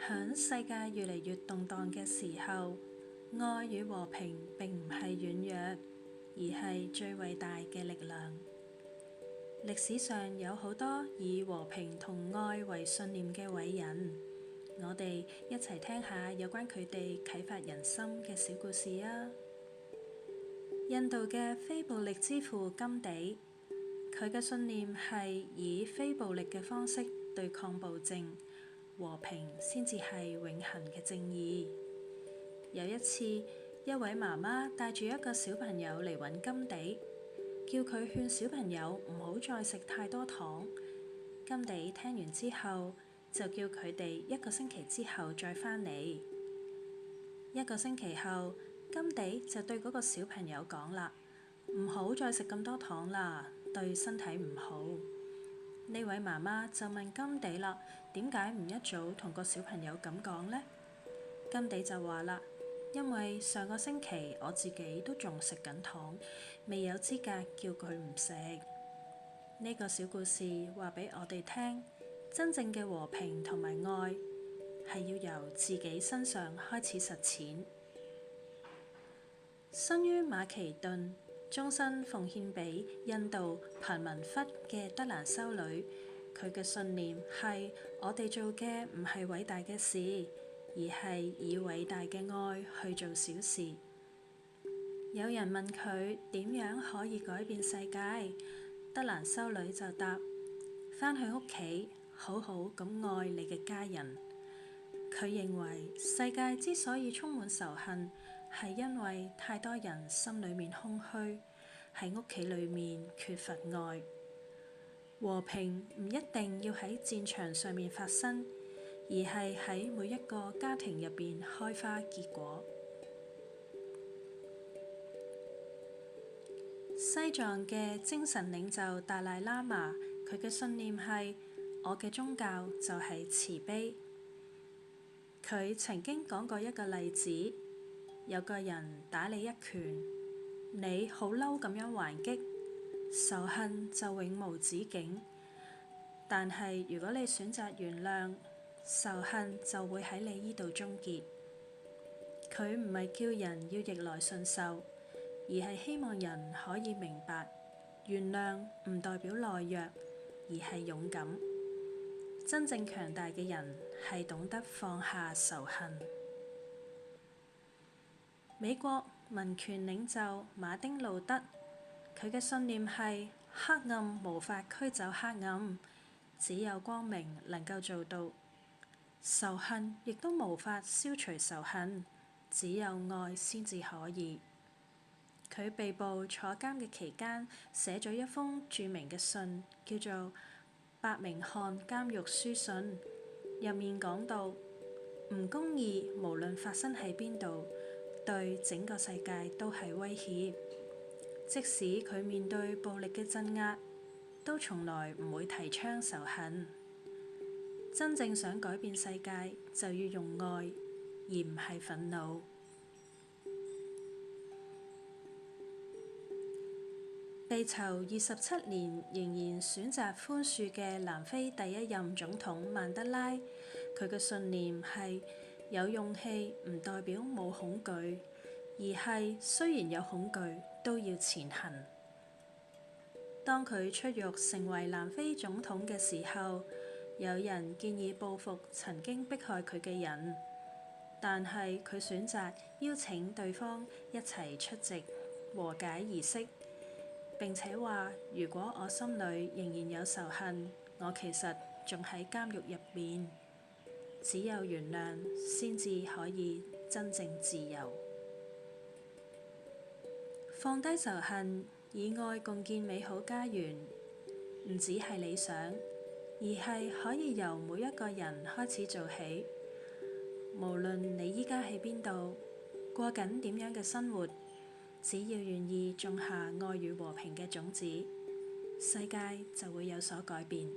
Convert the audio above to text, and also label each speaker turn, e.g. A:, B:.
A: 響世界越嚟越動盪嘅時候，愛與和平並唔係軟弱，而係最偉大嘅力量。歷史上有好多以和平同愛為信念嘅偉人，我哋一齊聽下有關佢哋啟發人心嘅小故事啊！印度嘅非暴力之父甘地，佢嘅信念係以非暴力嘅方式對抗暴政，和平先至係永恆嘅正義。有一次，一位媽媽帶住一個小朋友嚟揾甘地，叫佢勸小朋友唔好再食太多糖。甘地聽完之後，就叫佢哋1個星期之後再返嚟。1個星期後，甘地就對嗰個小朋友講啦：唔好再食咁多糖啦，對身體唔好。呢位媽媽就問甘地啦：點解唔一早同個小朋友咁講呢？甘地就話啦：因為上個星期我自己都仲食緊糖，未有資格叫佢唔食。呢個小故事話俾我哋聽，真正嘅和平同埋愛係要由自己身上開始實踐。生於馬其頓，終身奉獻俾印度貧民窟嘅德蘭修女，佢嘅信念係：我哋做嘅唔係偉大嘅事，而係以偉大嘅愛去做小事。有人問佢點樣可以改變世界，德蘭修女就答：返去屋企，好好咁愛你嘅家人。佢認為世界之所以充滿仇恨，係因為太多人心裏面空虛，喺屋企裏面缺乏愛。和平唔一定要喺戰場上面發生，而係喺每一個家庭入邊開花結果。西藏嘅精神領袖達賴喇嘛，佢嘅信念係：我嘅宗教就係慈悲。佢曾經講過一個例子，有個人打你一拳，你好嬲咁樣還擊，仇恨就永無止境。但係如果你選擇原諒，仇恨就會喺你呢度終結。佢唔係叫人要逆來順受，而係希望人可以明白，原諒唔代表懦弱，而係勇敢。真正強大嘅人係懂得放下仇恨。美國民權領袖馬丁路德，佢嘅信念係：黑暗無法驅走黑暗，只有光明能夠做到。仇恨亦都無法消除仇恨，只有愛先至可以。佢被捕坐監嘅期間，寫咗一封著名嘅信，叫做《伯明翰監獄書信》，入面講到：唔公義無論發生喺邊度，對整個世界都係威脅。即使佢面對暴力嘅鎮壓，都從來唔會提倡仇恨。真正想改變世界，就要用愛，而唔係憤怒。被囚27年仍然選擇寬恕嘅南非第一任總統曼德拉，佢嘅信念係：有勇氣唔代表冇恐懼，而係雖然有恐懼都要前行。當佢出獄成為南非總統嘅時候，有人建議報復曾經迫害佢嘅人，但係佢選擇邀請對方一齊出席和解儀式。並且話：如果我心裏仍然有仇恨，我其實仲喺監獄入面。只有原諒，先至可以真正自由。放低仇恨，以愛共建美好家園，唔只係理想，而係可以由每一個人開始做起。無論你依家喺邊度，過緊點樣嘅生活，只要願意種下愛與和平嘅種子，世界就會有所改變。